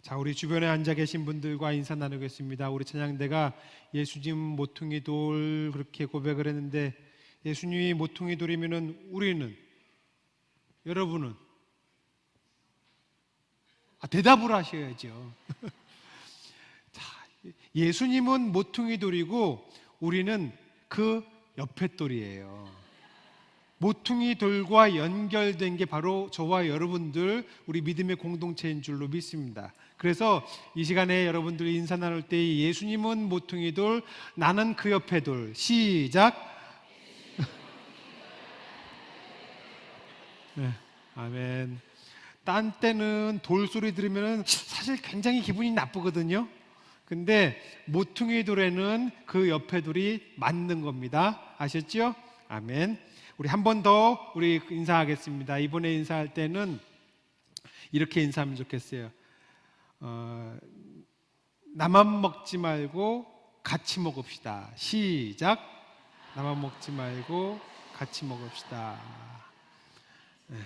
자, 우리 주변에 앉아 계신 분들과 인사 나누겠습니다. 우리 찬양대가 예수님 모퉁이 돌 그렇게 고백을 했는데, 예수님이 모퉁이 돌이면은 우리는, 여러분은 대답을 하셔야죠. 자, 예수님은 모퉁이 돌이고 우리는 그 옆에 돌이에요. 모퉁이 돌과 연결된 게 바로 저와 여러분들, 우리 믿음의 공동체인 줄로 믿습니다. 그래서 이 시간에 여러분들이 인사 나눌 때 예수님은 모퉁이 돌, 나는 그 옆에 돌. 시작. 네, 아멘. 딴 때는 돌 소리 들으면 사실 굉장히 기분이 나쁘거든요. 근데 모퉁이 돌에는 그 옆에 돌이 맞는 겁니다. 아셨죠? 아멘. 우리 한 번 더 우리 인사하겠습니다. 이번에 인사할 때는 이렇게 인사하면 좋겠어요. 나만 먹지 말고 같이 먹읍시다. 시작. 나만 먹지 말고 같이 먹읍시다. 네.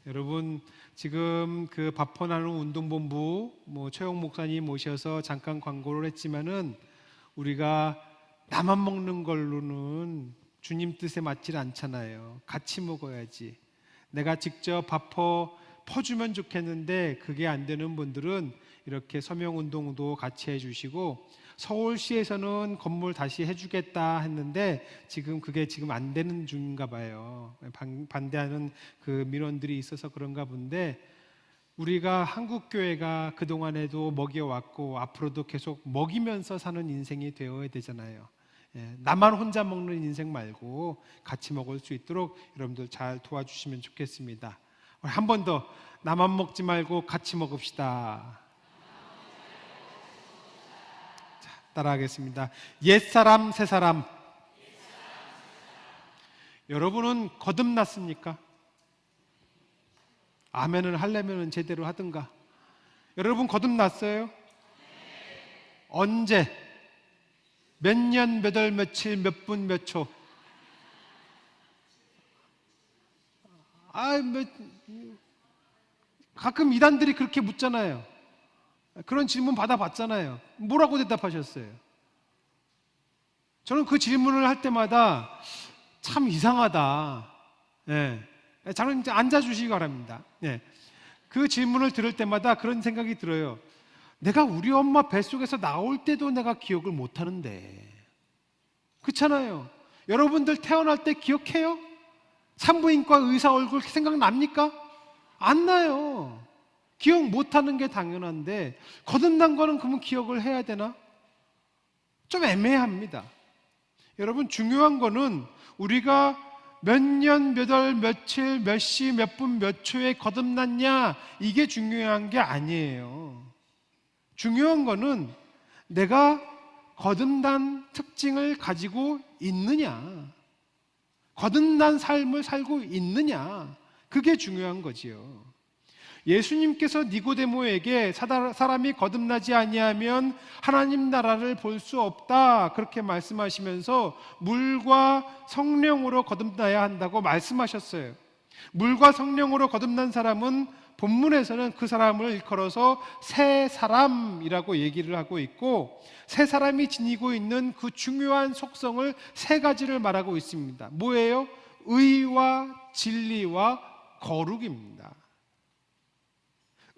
여러분, 지금 그 바포나눔 운동본부 최용 목사님 모셔서 잠깐 광고를 했지만은, 우리가 나만 먹는 걸로는 주님 뜻에 맞질 않잖아요. 같이 먹어야지. 내가 직접 밥 퍼주면 좋겠는데 그게 안 되는 분들은 이렇게 서명운동도 같이 해주시고, 서울시에서는 건물 다시 해주겠다 했는데 그게 지금 안 되는 중인가 봐요. 반대하는 그 민원들이 있어서 그런가 본데, 우리가 한국교회가 그동안에도 먹여왔고 앞으로도 계속 먹이면서 사는 인생이 되어야 되잖아요. 나만 혼자 먹는 인생 말고 같이 먹을 수 있도록 여러분들 잘 도와주시면 좋겠습니다. 한 번 더, 나만 먹지 말고 같이 먹읍시다. 자, 따라하겠습니다. 옛사람 새사람. 여러분은 거듭났습니까? 아멘을 하려면 제대로 하든가. 여러분 거듭났어요? 언제? 몇 년, 몇 월, 며칠, 몇 분, 몇 초? 가끔 이단들이 그렇게 묻잖아요. 그런 질문 받아봤잖아요. 뭐라고 대답하셨어요? 저는 그 질문을 할 때마다 참 이상하다. 저는 이제 앉아주시기 바랍니다. 그 질문을 들을 때마다 그런 생각이 들어요. 내가 우리 엄마 뱃속에서 나올 때도 내가 기억을 못하는데. 그렇잖아요. 여러분들 태어날 때 기억해요? 산부인과 의사 얼굴 생각납니까? 안 나요. 기억 못하는 게 당연한데, 거듭난 거는 그러면 기억을 해야 되나? 좀 애매합니다. 여러분, 중요한 거는 우리가 몇 년, 몇 월, 며칠, 몇 시, 몇 분, 몇 초에 거듭났냐, 이게 중요한 게 아니에요. 중요한 거는 내가 거듭난 특징을 가지고 있느냐, 거듭난 삶을 살고 있느냐, 그게 중요한 거지요. 예수님께서 니고데모에게 사람이 거듭나지 아니하면 하나님 나라를 볼 수 없다, 그렇게 말씀하시면서 물과 성령으로 거듭나야 한다고 말씀하셨어요. 물과 성령으로 거듭난 사람은 본문에서는 그 사람을 일컬어서 새 사람이라고 얘기를 하고 있고, 새 사람이 지니고 있는 그 중요한 속성을 세 가지를 말하고 있습니다. 뭐예요? 의와 진리와 거룩입니다.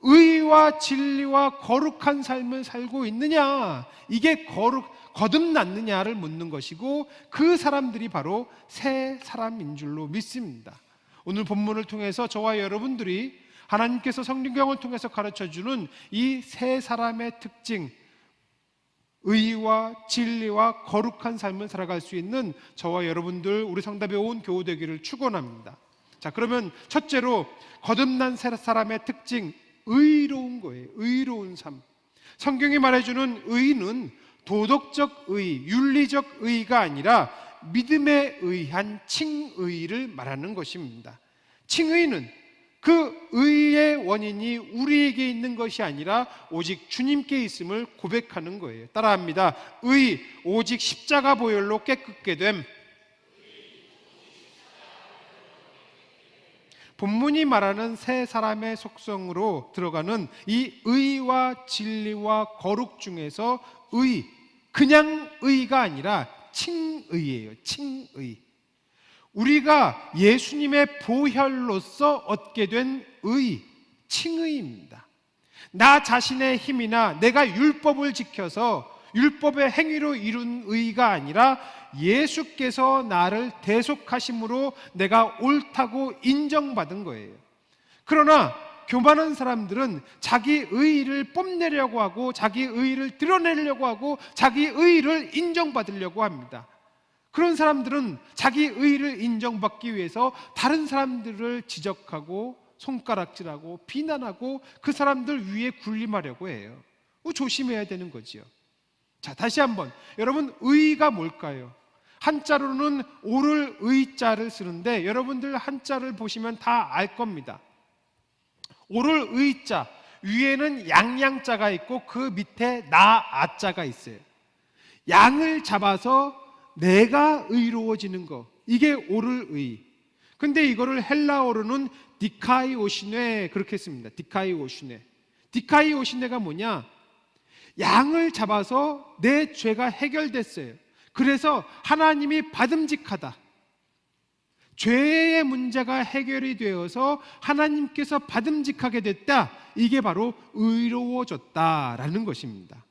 의와 진리와 거룩한 삶을 살고 있느냐, 이게 거듭났느냐를 묻는 것이고, 그 사람들이 바로 새 사람인 줄로 믿습니다. 오늘 본문을 통해서 저와 여러분들이 하나님께서 성경을 통해서 가르쳐주는 이 세 사람의 특징, 의와 진리와 거룩한 삶을 살아갈 수 있는 저와 여러분들, 우리 성답에 온 교우 되기를 축원합니다. 자, 그러면 첫째로 거듭난 세 사람의 특징, 의로운 거예요. 의로운 삶. 성경이 말해주는 의는 도덕적 의, 윤리적 의가 아니라 믿음에 의한 칭의를 말하는 것입니다. 칭의는 그 의의 원인이 우리에게 있는 것이 아니라 오직 주님께 있음을 고백하는 거예요. 따라합니다. 의, 오직 십자가 보혈로 깨끗게 됨. 본문이 말하는 세 사람의 속성으로 들어가는 이 의와 진리와 거룩 중에서 의, 그냥 의가 아니라 칭의예요. 칭의. 우리가 예수님의 보혈로서 얻게 된 의, 칭의입니다. 나 자신의 힘이나 내가 율법을 지켜서 율법의 행위로 이룬 의가 아니라 예수께서 나를 대속하심으로 내가 옳다고 인정받은 거예요. 그러나 교만한 사람들은 자기 의의를 뽐내려고 하고 자기 의의를 드러내려고 하고 자기 의의를 인정받으려고 합니다. 그런 사람들은 자기 의의를 인정받기 위해서 다른 사람들을 지적하고 손가락질하고 비난하고 그 사람들 위에 군림하려고 해요. 조심해야 되는 거지요. 자, 다시 한번 여러분, 의의가 뭘까요? 한자로는 오를 의자를 쓰는데 여러분들 한자를 보시면 다 알 겁니다. 오를 의자, 위에는 양양자가 있고 그 밑에 나아자가 있어요. 양을 잡아서 내가 의로워지는 거, 이게 오를 의. 근데 이거를 헬라어로는 디카이오시네 그렇게 씁니다. 디카이오시네. 디카이오시네가 뭐냐? 양을 잡아서 내 죄가 해결됐어요. 그래서 하나님이 받음직하다. 죄의 문제가 해결이 되어서 하나님께서 받음직하게 됐다. 이게 바로 의로워졌다라는 것입니다.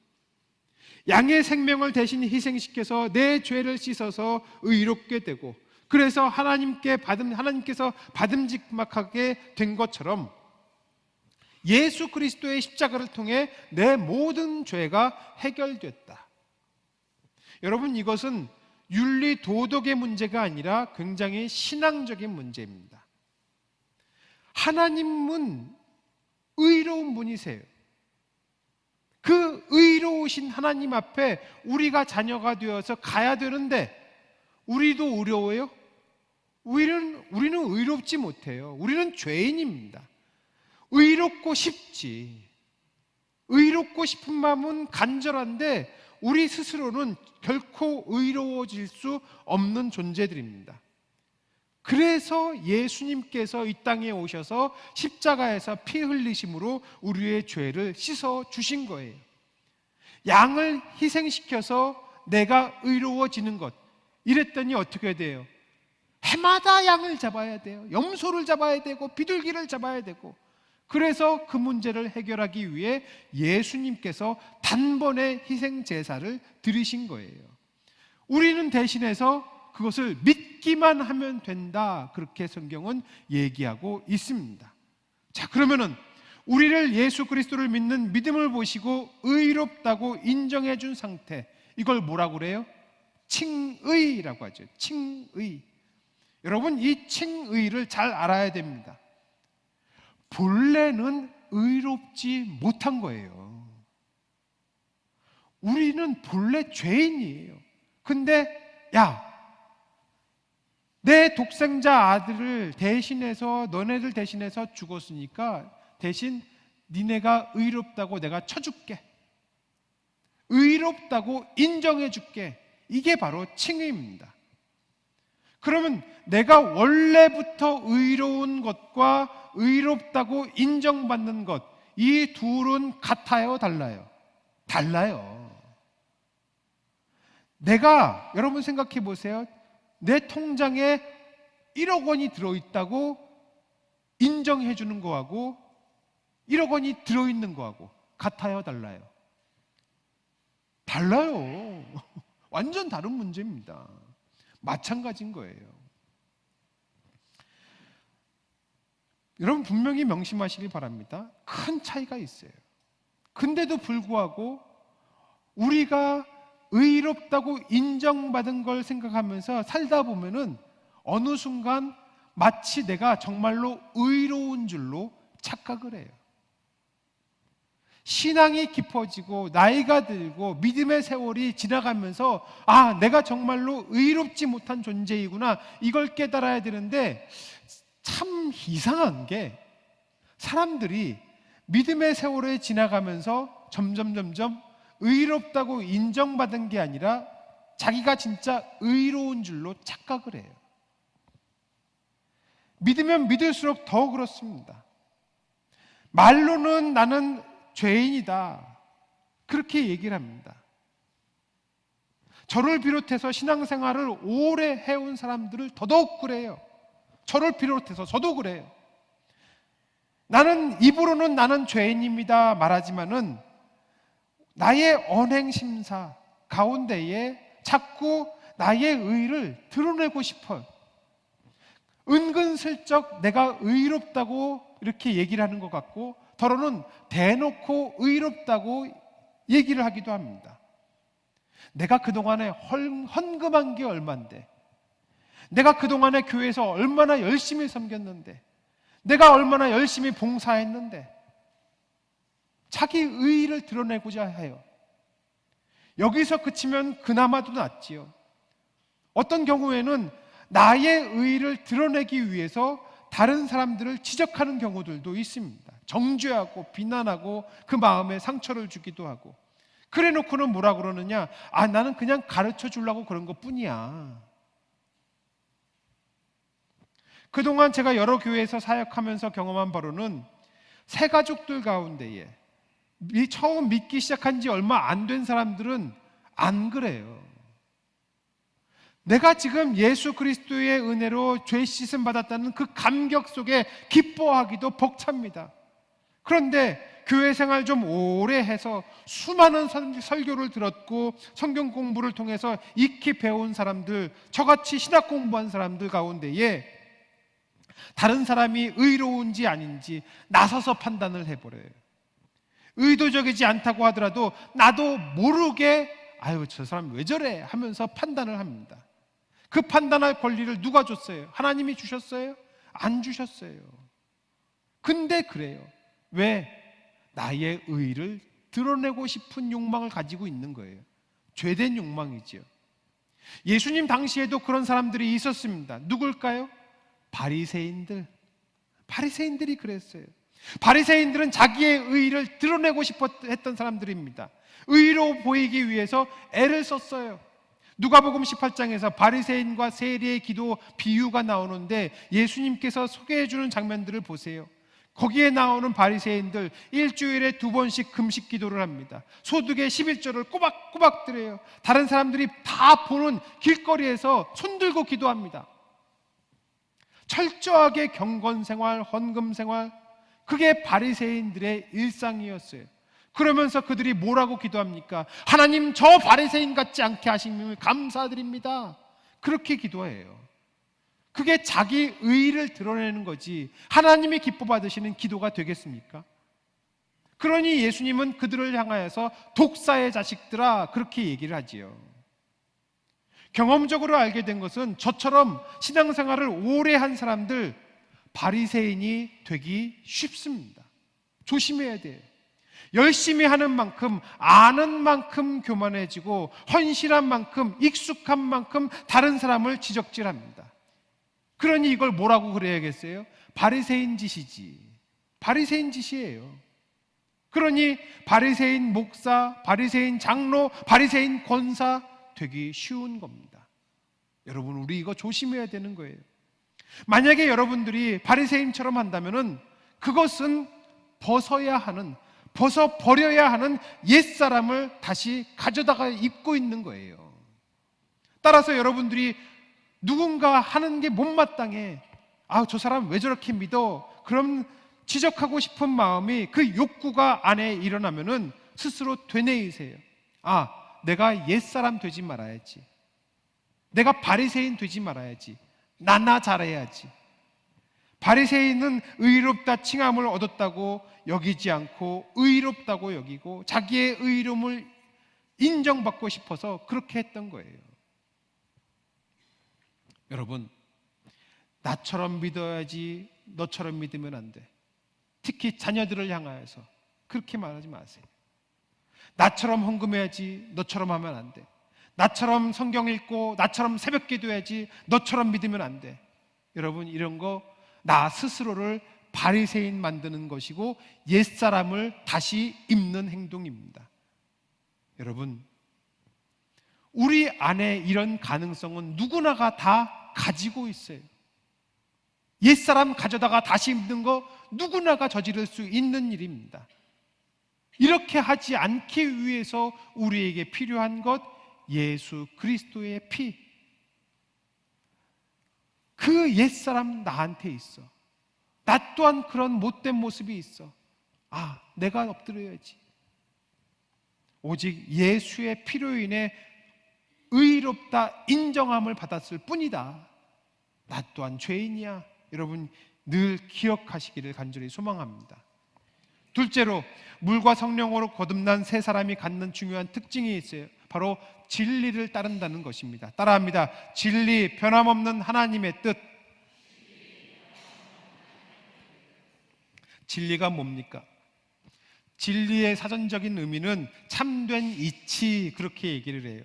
양의 생명을 대신 희생시켜서 내 죄를 씻어서 의롭게 되고, 그래서 하나님께서 받음직하게 된 것처럼 예수 그리스도의 십자가를 통해 내 모든 죄가 해결됐다. 여러분, 이것은 윤리 도덕의 문제가 아니라 굉장히 신앙적인 문제입니다. 하나님은 의로운 분이세요. 그 의로우신 하나님 앞에 우리가 자녀가 되어서 가야 되는데 우리도 어려워요? 우리는 의롭지 못해요. 우리는 죄인입니다. 의롭고 싶지. 의롭고 싶은 마음은 간절한데 우리 스스로는 결코 의로워질 수 없는 존재들입니다. 그래서 예수님께서 이 땅에 오셔서 십자가에서 피 흘리심으로 우리의 죄를 씻어 주신 거예요. 양을 희생시켜서 내가 의로워지는 것, 이랬더니 어떻게 돼요? 해마다 양을 잡아야 돼요. 염소를 잡아야 되고 비둘기를 잡아야 되고. 그래서 그 문제를 해결하기 위해 예수님께서 단번에 희생 제사를 드리신 거예요. 우리는 대신해서 그것을 믿기만 하면 된다, 그렇게 성경은 얘기하고 있습니다. 자, 그러면은 우리를 예수 그리스도를 믿는 믿음을 보시고 의롭다고 인정해 준 상태, 이걸 뭐라고 그래요? 칭의라고 하죠. 칭의. 여러분, 이 칭의를 잘 알아야 됩니다. 본래는 의롭지 못한 거예요. 우리는 본래 죄인이에요. 근데 내 독생자 아들을 대신해서, 너네들 대신해서 죽었으니까 대신 니네가 의롭다고 내가 쳐줄게. 의롭다고 인정해줄게. 이게 바로 칭의입니다. 그러면 내가 원래부터 의로운 것과 의롭다고 인정받는 것, 이 둘은 같아요, 달라요? 달라요. 내가, 여러분 생각해 보세요. 내 통장에 1억 원이 들어있다고 인정해 주는 거하고 1억 원이 들어있는 거하고 같아요, 달라요? 달라요. 완전 다른 문제입니다. 마찬가지인 거예요. 여러분, 분명히 명심하시길 바랍니다. 큰 차이가 있어요. 근데도 불구하고 우리가 의롭다고 인정받은 걸 생각하면서 살다 보면은 어느 순간 마치 내가 정말로 의로운 줄로 착각을 해요. 신앙이 깊어지고 나이가 들고 믿음의 세월이 지나가면서 내가 정말로 의롭지 못한 존재이구나, 이걸 깨달아야 되는데, 참 이상한 게 사람들이 믿음의 세월이 지나가면서 점점 의롭다고 인정받은 게 아니라 자기가 진짜 의로운 줄로 착각을 해요. 믿으면 믿을수록 더 그렇습니다. 말로는 나는 죄인이다, 그렇게 얘기를 합니다. 저를 비롯해서 신앙생활을 오래 해온 사람들을 더더욱 그래요. 저를 비롯해서 저도 그래요. 나는 입으로는 나는 죄인입니다 말하지만은 나의 언행심사 가운데에 자꾸 나의 의를 드러내고 싶어요. 은근슬쩍 내가 의롭다고 이렇게 얘기를 하는 것 같고, 더러는 대놓고 의롭다고 얘기를 하기도 합니다. 내가 그동안에 헌금한 게 얼만데, 내가 그동안에 교회에서 얼마나 열심히 섬겼는데, 내가 얼마나 열심히 봉사했는데, 자기 의의를 드러내고자 해요. 여기서 그치면 그나마도 낫지요. 어떤 경우에는 나의 의의를 드러내기 위해서 다른 사람들을 지적하는 경우들도 있습니다. 정죄하고 비난하고 그 마음에 상처를 주기도 하고, 그래 놓고는 뭐라 그러느냐, 나는 그냥 가르쳐 주려고 그런 것 뿐이야. 그동안 제가 여러 교회에서 사역하면서 경험한 바로는 새 가족들 가운데에 처음 믿기 시작한 지 얼마 안 된 사람들은 안 그래요. 내가 지금 예수 그리스도의 은혜로 죄 씻음 받았다는 그 감격 속에 기뻐하기도 벅찹니다. 그런데 교회 생활 좀 오래 해서 수많은 설교를 들었고 성경 공부를 통해서 익히 배운 사람들, 저같이 신학 공부한 사람들 가운데에 다른 사람이 의로운지 아닌지 나서서 판단을 해버려요. 의도적이지 않다고 하더라도 나도 모르게 저 사람 왜 저래 하면서 판단을 합니다. 그 판단할 권리를 누가 줬어요? 하나님이 주셨어요? 안 주셨어요. 근데 그래요. 왜? 나의 의를 드러내고 싶은 욕망을 가지고 있는 거예요. 죄된 욕망이죠. 예수님 당시에도 그런 사람들이 있었습니다. 누굴까요? 바리새인들이 그랬어요. 바리새인들은 자기의 의를 드러내고 싶어 했던 사람들입니다. 의로 보이기 위해서 애를 썼어요. 누가복음 18장에서 바리새인과 세리의 기도 비유가 나오는데 예수님께서 소개해 주는 장면들을 보세요. 거기에 나오는 바리새인들 일주일에 2번씩 금식 기도를 합니다. 소득의 11조를 꼬박꼬박 드려요. 다른 사람들이 다 보는 길거리에서 손들고 기도합니다. 철저하게 경건생활, 헌금생활, 그게 바리새인들의 일상이었어요. 그러면서 그들이 뭐라고 기도합니까? 하나님, 저 바리새인 같지 않게 하심을 감사드립니다. 그렇게 기도해요. 그게 자기 의의를 드러내는 거지 하나님이 기뻐 받으시는 기도가 되겠습니까? 그러니 예수님은 그들을 향하여서 독사의 자식들아, 그렇게 얘기를 하지요. 경험적으로 알게 된 것은 저처럼 신앙생활을 오래 한 사람들 바리새인이 되기 쉽습니다. 조심해야 돼요. 열심히 하는 만큼, 아는 만큼 교만해지고 헌신한 만큼, 익숙한 만큼 다른 사람을 지적질합니다. 그러니 이걸 뭐라고 그래야겠어요? 바리새인 짓이지. 바리새인 짓이에요. 그러니 바리새인 목사, 바리새인 장로, 바리새인 권사 되기 쉬운 겁니다. 여러분, 우리 이거 조심해야 되는 거예요. 만약에 여러분들이 바리새인처럼 한다면은 그것은 벗어버려야 하는 옛사람을 다시 가져다가 입고 있는 거예요. 따라서 여러분들이 누군가 하는 게 못마땅해, 저 사람 왜 저렇게 믿어? 그럼 지적하고 싶은 마음이, 그 욕구가 안에 일어나면은 스스로 되뇌이세요. 내가 옛사람 되지 말아야지. 내가 바리새인 되지 말아야지. 나나 잘해야지. 바리새인은 의롭다 칭함을 얻었다고 여기지 않고 의롭다고 여기고 자기의 의로움을 인정받고 싶어서 그렇게 했던 거예요. 여러분, 나처럼 믿어야지 너처럼 믿으면 안 돼. 특히 자녀들을 향하여서 그렇게 말하지 마세요. 나처럼 헌금해야지 너처럼 하면 안 돼. 나처럼 성경 읽고 나처럼 새벽 기도해야지 너처럼 믿으면 안 돼. 여러분, 이런 거 나 스스로를 바리새인 만드는 것이고 옛사람을 다시 입는 행동입니다. 여러분, 우리 안에 이런 가능성은 누구나가 다 가지고 있어요. 옛사람 가져다가 다시 입는 거 누구나가 저지를 수 있는 일입니다. 이렇게 하지 않기 위해서 우리에게 필요한 것, 예수 그리스도의 피. 그 옛사람 나한테 있어. 나 또한 그런 못된 모습이 있어. 아, 내가 엎드려야지. 오직 예수의 피로 인해 의롭다 인정함을 받았을 뿐이다. 나 또한 죄인이야. 여러분 늘 기억하시기를 간절히 소망합니다. 둘째로, 물과 성령으로 거듭난 세 사람이 갖는 중요한 특징이 있어요. 바로 진리를 따른다는 것입니다. 따라합니다. 진리, 변함없는 하나님의 뜻. 진리가 뭡니까? 진리의 사전적인 의미는 참된 이치, 그렇게 얘기를 해요.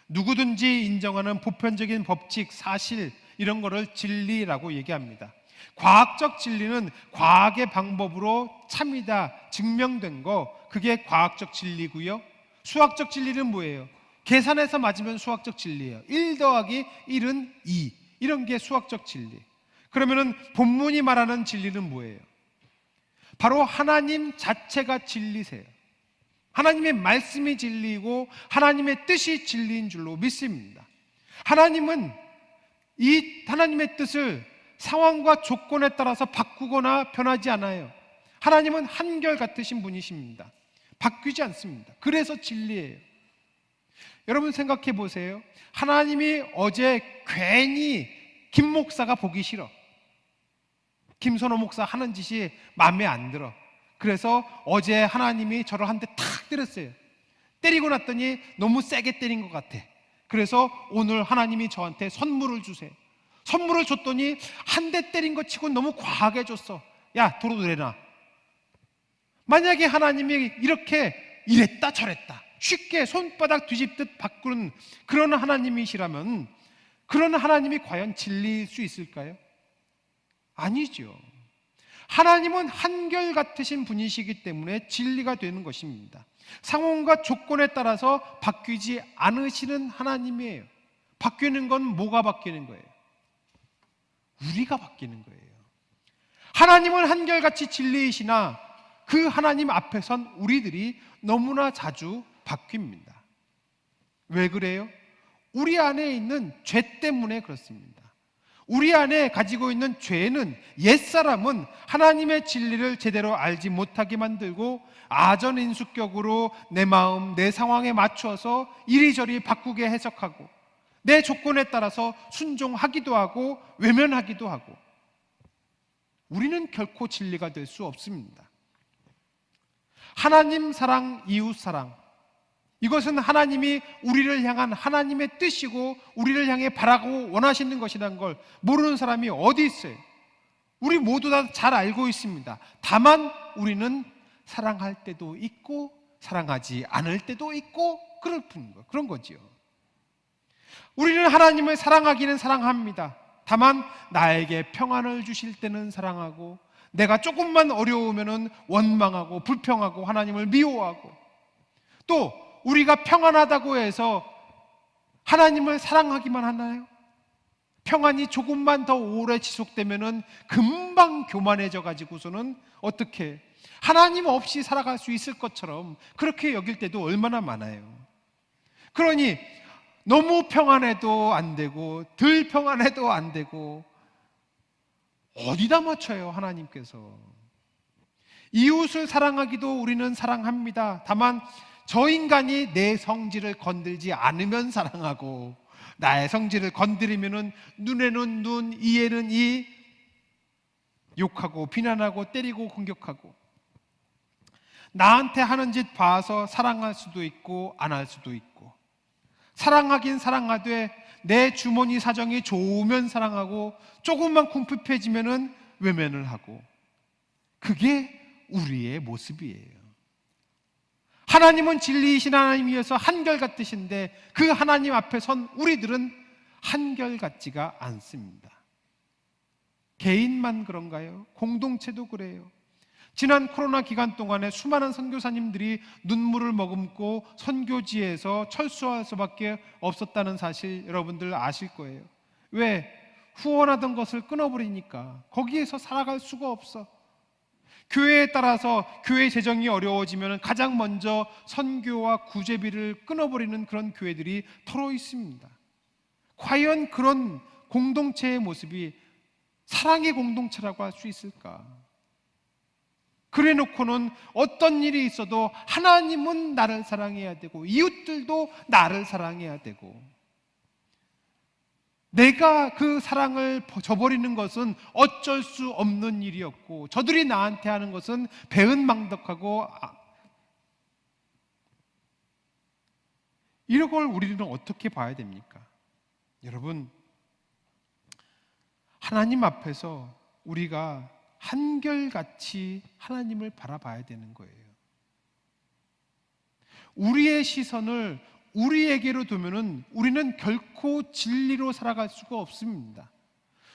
누구든지 인정하는 보편적인 법칙, 사실, 이런 거를 진리라고 얘기합니다. 과학적 진리는 과학의 방법으로 참이다, 증명된 거, 그게 과학적 진리고요. 수학적 진리는 뭐예요? 계산해서 맞으면 수학적 진리예요. 1 더하기 1은 2, 이런 게 수학적 진리. 그러면은 본문이 말하는 진리는 뭐예요? 바로 하나님 자체가 진리세요. 하나님의 말씀이 진리이고 하나님의 뜻이 진리인 줄로 믿습니다. 하나님은 이 하나님의 뜻을 상황과 조건에 따라서 바꾸거나 변하지 않아요. 하나님은 한결같으신 분이십니다. 바뀌지 않습니다. 그래서 진리예요. 여러분 생각해 보세요. 하나님이 어제 괜히 김 목사가 보기 싫어. 김선호 목사 하는 짓이 마음에 안 들어. 그래서 어제 하나님이 저를 한 대 탁 때렸어요. 때리고 났더니 너무 세게 때린 것 같아. 그래서 오늘 하나님이 저한테 선물을 주세요. 선물을 줬더니 한 대 때린 것 치고 너무 과하게 줬어. 야, 도로 내놔. 만약에 하나님이 이렇게 이랬다 저랬다 쉽게 손바닥 뒤집듯 바꾸는 그런 하나님이시라면, 그런 하나님이 과연 진리일 수 있을까요? 아니죠. 하나님은 한결같으신 분이시기 때문에 진리가 되는 것입니다. 상황과 조건에 따라서 바뀌지 않으시는 하나님이에요. 바뀌는 건 뭐가 바뀌는 거예요? 우리가 바뀌는 거예요. 하나님은 한결같이 진리이시나 그 하나님 앞에선 우리들이 너무나 자주 바뀝니다. 왜 그래요? 우리 안에 있는 죄 때문에 그렇습니다. 우리 안에 가지고 있는 죄는, 옛사람은 하나님의 진리를 제대로 알지 못하게 만들고 아전인수격으로 내 마음, 내 상황에 맞춰서 이리저리 바꾸게 해석하고 내 조건에 따라서 순종하기도 하고 외면하기도 하고, 우리는 결코 진리가 될 수 없습니다. 하나님 사랑, 이웃 사랑, 이것은 하나님이 우리를 향한 하나님의 뜻이고 우리를 향해 바라고 원하시는 것이라는 걸 모르는 사람이 어디 있어요? 우리 모두 다 잘 알고 있습니다. 다만 우리는 사랑할 때도 있고 사랑하지 않을 때도 있고 그런 거지요. 우리는 하나님을 사랑하기는 사랑합니다. 다만 나에게 평안을 주실 때는 사랑하고, 내가 조금만 어려우면 원망하고 불평하고 하나님을 미워하고, 또 우리가 평안하다고 해서 하나님을 사랑하기만 하나요? 평안이 조금만 더 오래 지속되면 금방 교만해져 가지고서는 어떻게 하나님 없이 살아갈 수 있을 것처럼 그렇게 여길 때도 얼마나 많아요. 그러니 너무 평안해도 안 되고 덜 평안해도 안 되고 어디다 맞춰요? 하나님께서. 이웃을 사랑하기도 우리는 사랑합니다. 다만 저 인간이 내 성질을 건들지 않으면 사랑하고, 나의 성질을 건드리면 눈에는 눈, 이에는 이, 욕하고 비난하고 때리고 공격하고, 나한테 하는 짓 봐서 사랑할 수도 있고 안 할 수도 있고, 사랑하긴 사랑하되 내 주머니 사정이 좋으면 사랑하고 조금만 궁핍해지면 외면을 하고, 그게 우리의 모습이에요. 하나님은 진리이신 하나님이어서 한결같으신데 그 하나님 앞에 선 우리들은 한결같지가 않습니다. 개인만 그런가요? 공동체도 그래요. 지난 코로나 기간 동안에 수많은 선교사님들이 눈물을 머금고 선교지에서 철수할 수밖에 없었다는 사실 여러분들 아실 거예요. 왜? 후원하던 것을 끊어버리니까 거기에서 살아갈 수가 없어. 교회에 따라서 교회 재정이 어려워지면 가장 먼저 선교와 구제비를 끊어버리는 그런 교회들이 털어 있습니다. 과연 그런 공동체의 모습이 사랑의 공동체라고 할 수 있을까? 그래 놓고는 어떤 일이 있어도 하나님은 나를 사랑해야 되고 이웃들도 나를 사랑해야 되고, 내가 그 사랑을 저버리는 것은 어쩔 수 없는 일이었고 저들이 나한테 하는 것은 배은망덕하고, 이런 걸 우리는 어떻게 봐야 됩니까? 여러분, 하나님 앞에서 우리가 한결같이 하나님을 바라봐야 되는 거예요. 우리의 시선을 우리에게로 두면은 우리는 결코 진리로 살아갈 수가 없습니다.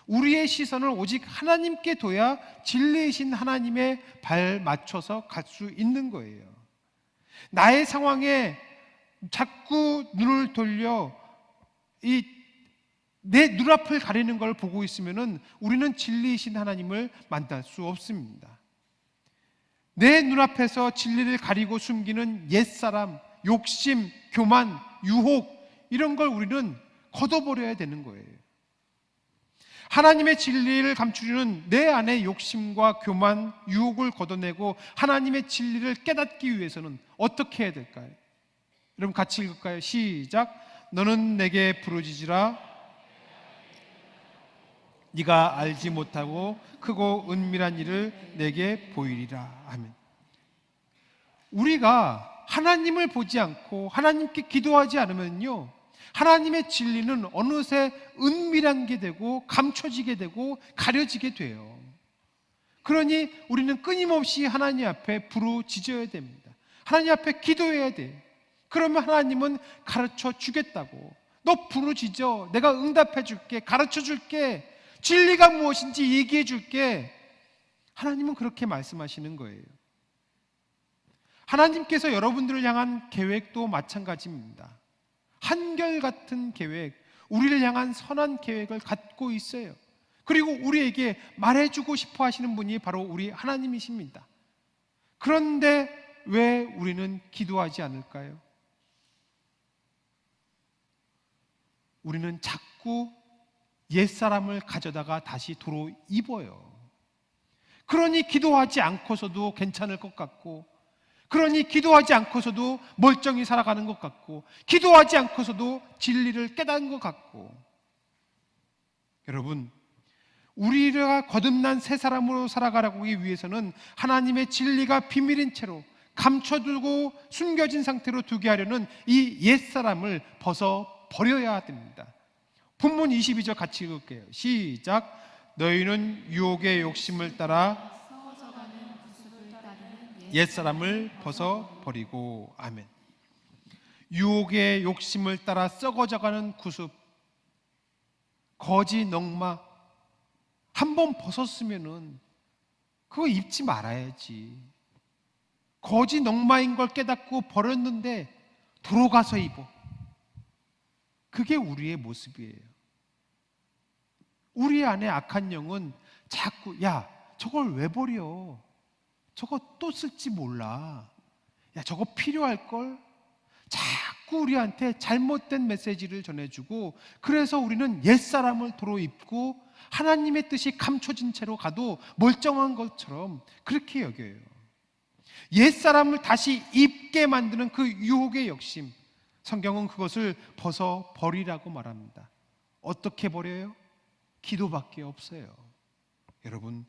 우리의 시선을 오직 하나님께 둬야 진리이신 하나님의 발 맞춰서 갈 수 있는 거예요. 나의 상황에 자꾸 눈을 돌려 내 눈앞을 가리는 걸 보고 있으면은 우리는 진리이신 하나님을 만날 수 없습니다. 내 눈앞에서 진리를 가리고 숨기는 옛사람, 욕심, 교만, 유혹, 이런 걸 우리는 걷어버려야 되는 거예요. 하나님의 진리를 감추려는 내 안의 욕심과 교만, 유혹을 걷어내고 하나님의 진리를 깨닫기 위해서는 어떻게 해야 될까요? 여러분 같이 읽을까요? 시작. 너는 내게 부르짖으라. 네가 알지 못하고 크고 은밀한 일을 내게 보이리라. 아멘. 우리가 하나님을 보지 않고 하나님께 기도하지 않으면요, 하나님의 진리는 어느새 은밀한 게 되고 감춰지게 되고 가려지게 돼요. 그러니 우리는 끊임없이 하나님 앞에 부르짖어야 됩니다. 하나님 앞에 기도해야 돼. 그러면 하나님은 가르쳐 주겠다고. 너 부르짖어, 내가 응답해 줄게, 가르쳐 줄게, 진리가 무엇인지 얘기해 줄게. 하나님은 그렇게 말씀하시는 거예요. 하나님께서 여러분들을 향한 계획도 마찬가지입니다. 한결같은 계획, 우리를 향한 선한 계획을 갖고 있어요. 그리고 우리에게 말해주고 싶어 하시는 분이 바로 우리 하나님이십니다. 그런데 왜 우리는 기도하지 않을까요? 우리는 자꾸 옛사람을 가져다가 다시 도로 입어요. 그러니 기도하지 않고서도 괜찮을 것 같고, 그러니 기도하지 않고서도 멀쩡히 살아가는 것 같고, 기도하지 않고서도 진리를 깨닫는 것 같고. 여러분, 우리가 거듭난 새 사람으로 살아가기 위해서는 하나님의 진리가 비밀인 채로 감춰두고 숨겨진 상태로 두게 하려는 이 옛사람을 벗어 버려야 됩니다. 본문 22절 같이 읽을게요. 시작. 너희는 유혹의 욕심을 따라 옛사람을 벗어버리고. 아멘. 유혹의 욕심을 따라 썩어져가는 구습, 거짓 넉마, 한번 벗었으면은 그거 입지 말아야지. 거짓 넉마인 걸 깨닫고 버렸는데 도로 가서 입어. 그게 우리의 모습이에요. 우리 안에 악한 영은 자꾸, 야, 저걸 왜 버려? 저거 또 쓸지 몰라. 야, 저거 필요할걸? 자꾸 우리한테 잘못된 메시지를 전해주고, 그래서 우리는 옛사람을 도로 입고 하나님의 뜻이 감춰진 채로 가도 멀쩡한 것처럼 그렇게 여겨요. 옛사람을 다시 입게 만드는 그 유혹의 욕심, 성경은 그것을 벗어버리라고 말합니다. 어떻게 버려요? 기도밖에 없어요. 여러분,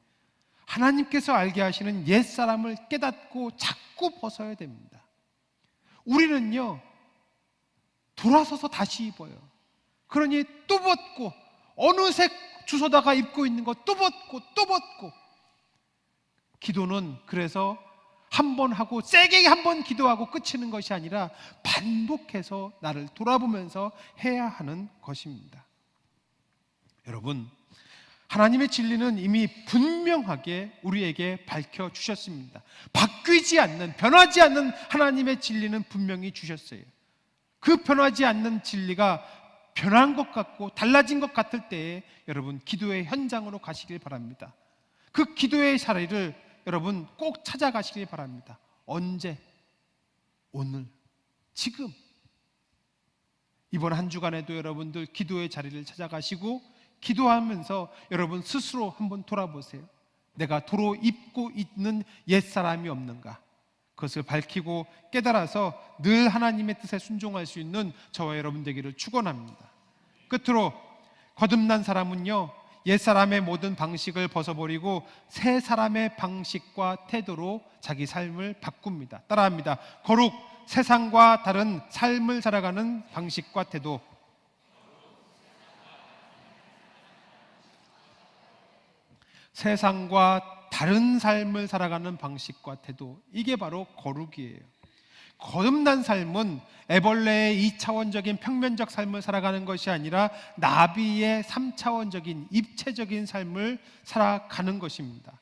하나님께서 알게 하시는 옛사람을 깨닫고 자꾸 벗어야 됩니다. 우리는요, 돌아서서 다시 입어요. 그러니 또 벗고, 어느새 주워다가 입고 있는 거 또 벗고 또 벗고. 기도는 그래서 한 번 하고 세게 한 번 기도하고 끝이는 것이 아니라 반복해서 나를 돌아보면서 해야 하는 것입니다. 여러분, 하나님의 진리는 이미 분명하게 우리에게 밝혀주셨습니다. 바뀌지 않는, 변하지 않는 하나님의 진리는 분명히 주셨어요. 그 변하지 않는 진리가 변한 것 같고 달라진 것 같을 때에 여러분 기도의 현장으로 가시길 바랍니다. 그 기도의 자리를 여러분 꼭 찾아가시길 바랍니다. 언제? 오늘, 지금. 이번 한 주간에도 여러분들 기도의 자리를 찾아가시고 기도하면서 여러분 스스로 한번 돌아보세요. 내가 도로 입고 있는 옛사람이 없는가? 그것을 밝히고 깨달아서 늘 하나님의 뜻에 순종할 수 있는 저와 여러분 되기를 축원합니다. 끝으로 거듭난 사람은요, 옛사람의 모든 방식을 벗어버리고 새 사람의 방식과 태도로 자기 삶을 바꿉니다. 따라합니다. 거룩, 세상과 다른 삶을 살아가는 방식과 태도. 세상과 다른 삶을 살아가는 방식과 태도, 이게 바로 거룩이에요. 거듭난 삶은 애벌레의 2차원적인 평면적 삶을 살아가는 것이 아니라 나비의 3차원적인 입체적인 삶을 살아가는 것입니다.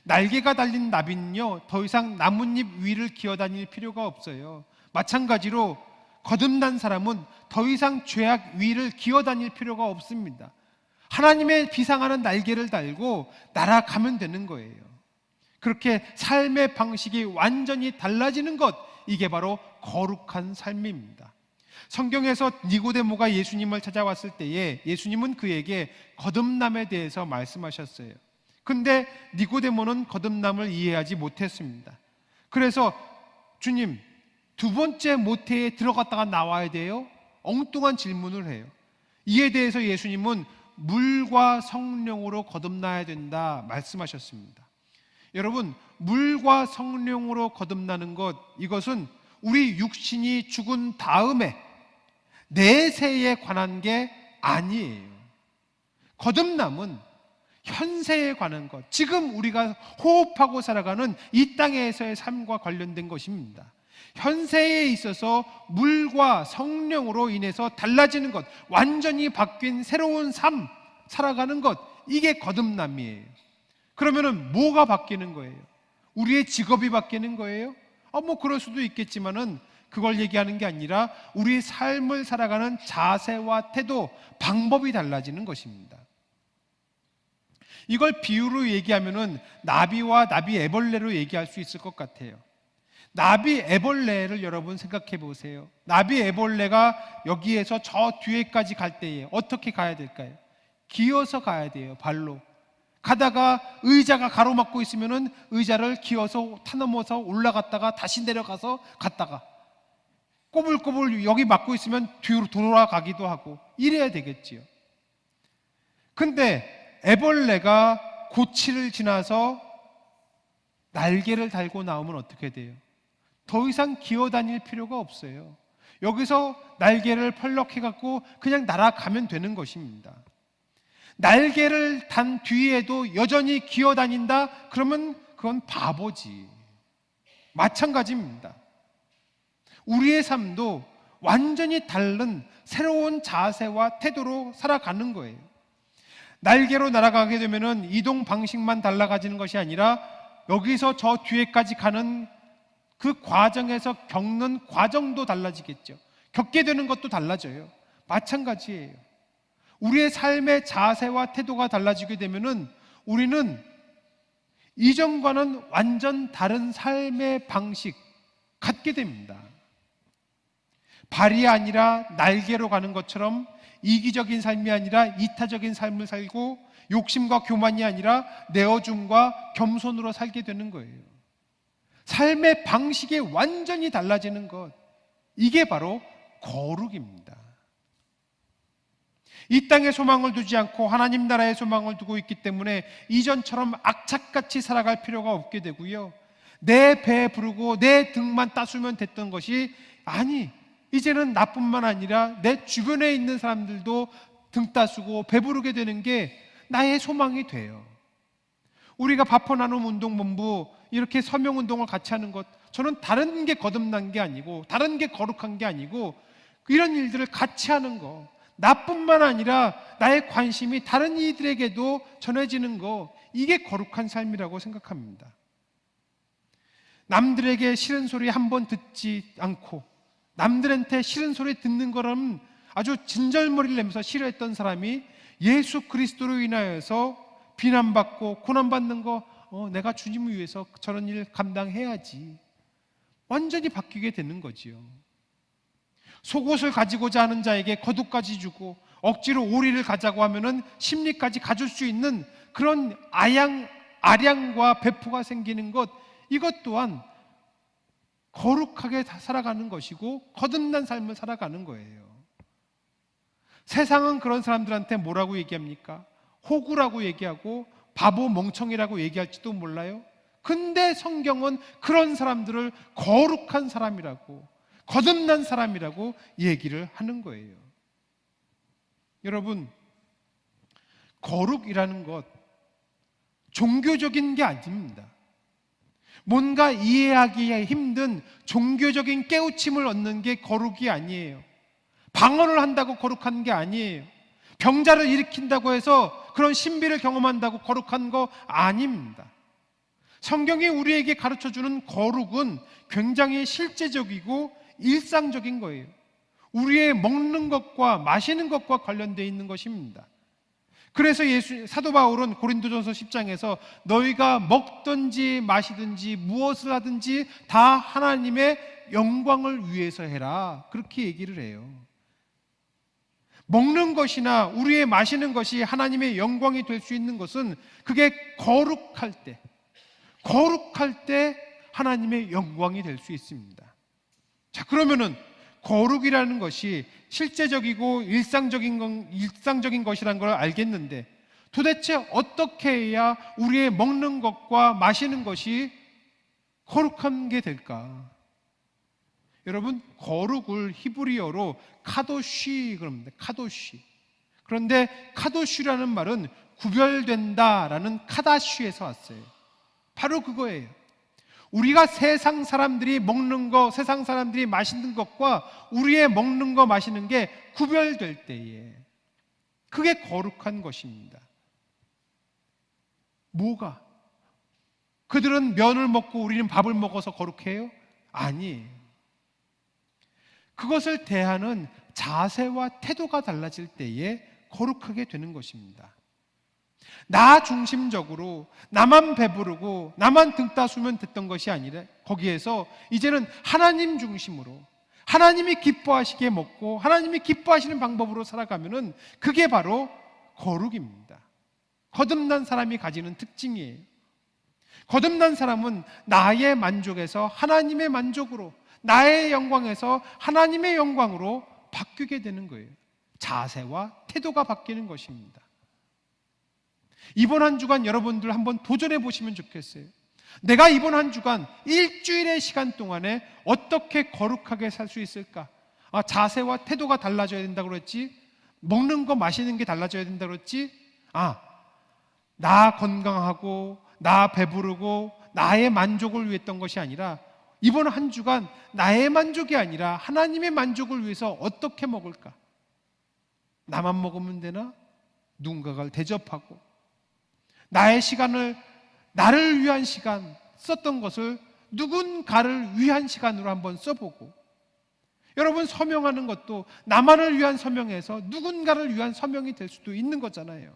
날개가 달린 나비는요, 더 이상 나뭇잎 위를 기어다닐 필요가 없어요. 마찬가지로 거듭난 사람은 더 이상 죄악 위를 기어다닐 필요가 없습니다. 하나님의 비상하는 날개를 달고 날아가면 되는 거예요. 그렇게 삶의 방식이 완전히 달라지는 것, 이게 바로 거룩한 삶입니다. 성경에서 니고데모가 예수님을 찾아왔을 때에 예수님은 그에게 거듭남에 대해서 말씀하셨어요. 근데 니고데모는 거듭남을 이해하지 못했습니다. 그래서 주님, 두 번째 모태에 들어갔다가 나와야 돼요? 엉뚱한 질문을 해요. 이에 대해서 예수님은 물과 성령으로 거듭나야 된다 말씀하셨습니다. 여러분, 물과 성령으로 거듭나는 것, 이것은 우리 육신이 죽은 다음에 내세에 관한 게 아니에요. 거듭남은 현세에 관한 것, 지금 우리가 호흡하고 살아가는 이 땅에서의 삶과 관련된 것입니다. 현세에 있어서 물과 성령으로 인해서 달라지는 것, 완전히 바뀐 새로운 삶 살아가는 것, 이게 거듭남이에요. 그러면은 뭐가 바뀌는 거예요? 우리의 직업이 바뀌는 거예요? 뭐 그럴 수도 있겠지만은 그걸 얘기하는 게 아니라 우리의 삶을 살아가는 자세와 태도, 방법이 달라지는 것입니다. 이걸 비유로 얘기하면은 나비와 나비 애벌레로 얘기할 수 있을 것 같아요. 나비 애벌레를 여러분 생각해 보세요. 나비 애벌레가 여기에서 저 뒤에까지 갈 때에 어떻게 가야 될까요? 기어서 가야 돼요. 발로. 가다가 의자가 가로막고 있으면은 의자를 기어서 타넘어서 올라갔다가 다시 내려가서 갔다가, 꼬불꼬불 여기 막고 있으면 뒤로 돌아가기도 하고 이래야 되겠지요. 근데 애벌레가 고치를 지나서 날개를 달고 나오면 어떻게 돼요? 더 이상 기어다닐 필요가 없어요. 여기서 날개를 펄럭해갖고 그냥 날아가면 되는 것입니다. 날개를 단 뒤에도 여전히 기어다닌다? 그러면 그건 바보지. 마찬가지입니다. 우리의 삶도 완전히 다른 새로운 자세와 태도로 살아가는 거예요. 날개로 날아가게 되면은 이동 방식만 달라가지는 것이 아니라 여기서 저 뒤에까지 가는 그 과정에서 겪는 과정도 달라지겠죠. 겪게 되는 것도 달라져요. 마찬가지예요. 우리의 삶의 자세와 태도가 달라지게 되면은 우리는 이전과는 완전 다른 삶의 방식 갖게 됩니다. 발이 아니라 날개로 가는 것처럼 이기적인 삶이 아니라 이타적인 삶을 살고 욕심과 교만이 아니라 내어줌과 겸손으로 살게 되는 거예요. 삶의 방식이 완전히 달라지는 것, 이게 바로 거룩입니다. 이 땅에 소망을 두지 않고 하나님 나라에 소망을 두고 있기 때문에 이전처럼 악착같이 살아갈 필요가 없게 되고요, 내 배 부르고 내 등만 따수면 됐던 것이 아니, 이제는 나뿐만 아니라 내 주변에 있는 사람들도 등 따수고 배부르게 되는 게 나의 소망이 돼요. 우리가 바퍼나눔 운동본부 이렇게 서명운동을 같이 하는 것, 저는 다른 게 거듭난 게 아니고 다른 게 거룩한 게 아니고 이런 일들을 같이 하는 거, 나뿐만 아니라 나의 관심이 다른 이들에게도 전해지는 거, 이게 거룩한 삶이라고 생각합니다. 남들에게 싫은 소리 한 번 듣지 않고 남들한테 싫은 소리 듣는 거라면 아주 진절머리를 내면서 싫어했던 사람이 예수 그리스도로 인하여서 비난받고 고난받는 거 내가 주님을 위해서 저런 일 감당해야지, 완전히 바뀌게 되는 거지요. 속옷을 가지고자 하는 자에게 겉옷까지 주고 억지로 오리를 가자고 하면은 심리까지 가질 수 있는 그런 아량과 배포가 생기는 것, 이것 또한 거룩하게 살아가는 것이고 거듭난 삶을 살아가는 거예요. 세상은 그런 사람들한테 뭐라고 얘기합니까? 호구라고 얘기하고 바보 멍청이라고 얘기할지도 몰라요. 근데 성경은 그런 사람들을 거룩한 사람이라고, 거듭난 사람이라고 얘기를 하는 거예요. 여러분, 거룩이라는 것 종교적인 게 아닙니다. 뭔가 이해하기 힘든 종교적인 깨우침을 얻는 게 거룩이 아니에요. 방언을 한다고 거룩한 게 아니에요. 병자를 일으킨다고 해서 그런 신비를 경험한다고 거룩한 거 아닙니다. 성경이 우리에게 가르쳐주는 거룩은 굉장히 실제적이고 일상적인 거예요. 우리의 먹는 것과 마시는 것과 관련되어 있는 것입니다. 그래서 사도 바울은 고린도전서 10장에서 너희가 먹든지 마시든지 무엇을 하든지 다 하나님의 영광을 위해서 해라, 그렇게 얘기를 해요. 먹는 것이나 우리의 마시는 것이 하나님의 영광이 될 수 있는 것은 그게 거룩할 때 하나님의 영광이 될 수 있습니다. 자, 그러면은 거룩이라는 것이 실제적이고 일상적인 것이라는 걸 알겠는데 도대체 어떻게 해야 우리의 먹는 것과 마시는 것이 거룩한 게 될까? 여러분, 거룩을 히브리어로 카도시 그럽니다. 카도시. 그런데 카도시라는 말은 구별된다라는 카다시에서 왔어요. 바로 그거예요. 우리가 세상 사람들이 먹는 거, 세상 사람들이 마시는 것과 우리의 먹는 거, 마시는 게 구별될 때에 그게 거룩한 것입니다. 뭐가? 그들은 면을 먹고 우리는 밥을 먹어서 거룩해요? 아니에요. 그것을 대하는 자세와 태도가 달라질 때에 거룩하게 되는 것입니다. 나 중심적으로 나만 배부르고 나만 등 따수면 됐던 것이 아니라 거기에서 이제는 하나님 중심으로 하나님이 기뻐하시게 먹고 하나님이 기뻐하시는 방법으로 살아가면은 그게 바로 거룩입니다. 거듭난 사람이 가지는 특징이에요. 거듭난 사람은 나의 만족에서 하나님의 만족으로, 나의 영광에서 하나님의 영광으로 바뀌게 되는 거예요. 자세와 태도가 바뀌는 것입니다. 이번 한 주간 여러분들 한번 도전해 보시면 좋겠어요. 내가 이번 한 주간 일주일의 시간 동안에 어떻게 거룩하게 살 수 있을까? 자세와 태도가 달라져야 된다고 그랬지? 먹는 거 마시는 게 달라져야 된다고 그랬지? 나 건강하고 나 배부르고 나의 만족을 위했던 것이 아니라 이번 한 주간 나의 만족이 아니라 하나님의 만족을 위해서 어떻게 먹을까? 나만 먹으면 되나? 누군가를 대접하고 나의 시간을, 나를 위한 시간 썼던 것을 누군가를 위한 시간으로 한번 써보고, 여러분, 서명하는 것도 나만을 위한 서명에서 누군가를 위한 서명이 될 수도 있는 거잖아요.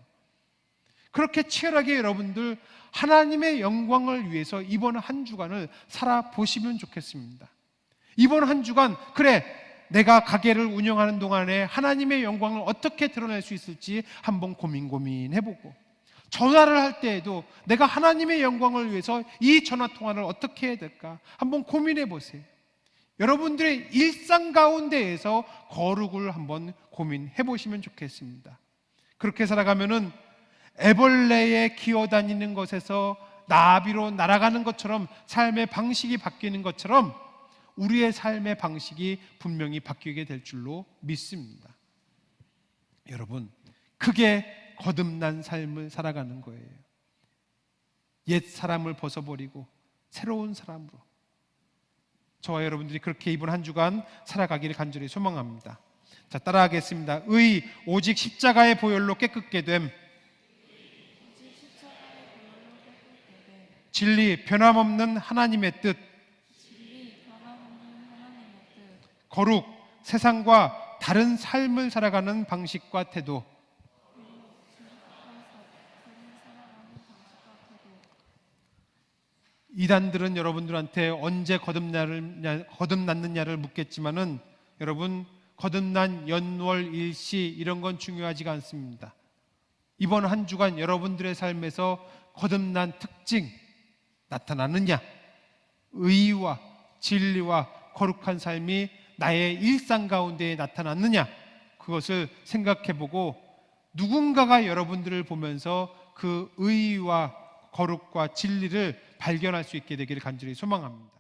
그렇게 치열하게 여러분들 하나님의 영광을 위해서 이번 한 주간을 살아보시면 좋겠습니다. 이번 한 주간, 그래, 내가 가게를 운영하는 동안에 하나님의 영광을 어떻게 드러낼 수 있을지 한번 고민해보고, 전화를 할 때에도 내가 하나님의 영광을 위해서 이 전화 통화를 어떻게 해야 될까 한번 고민해 보세요. 여러분들의 일상 가운데에서 거룩을 한번 고민해 보시면 좋겠습니다. 그렇게 살아가면은 애벌레에 기어다니는 것에서 나비로 날아가는 것처럼 삶의 방식이 바뀌는 것처럼 우리의 삶의 방식이 분명히 바뀌게 될 줄로 믿습니다. 여러분, 그게 거듭난 삶을 살아가는 거예요. 옛 사람을 벗어버리고 새로운 사람으로 저와 여러분들이 그렇게 이번 한 주간 살아가기를 간절히 소망합니다. 자, 따라하겠습니다. 오직 십자가의 보혈로 깨끗게 됨. 진리 변함없는 하나님의 뜻. 거룩 세상과 다른 삶을 살아가는 방식과 태도. 이단들은 여러분들한테 언제 거듭났느냐를 묻겠지만은 여러분, 거듭난 연월 일시 이런 건 중요하지가 않습니다. 이번 한 주간 여러분들의 삶에서 거듭난 특징 나타나느냐, 의와 진리와 거룩한 삶이 나의 일상 가운데 나타났느냐, 그것을 생각해보고 누군가가 여러분들을 보면서 그 의와 거룩과 진리를 발견할 수 있게 되기를 간절히 소망합니다.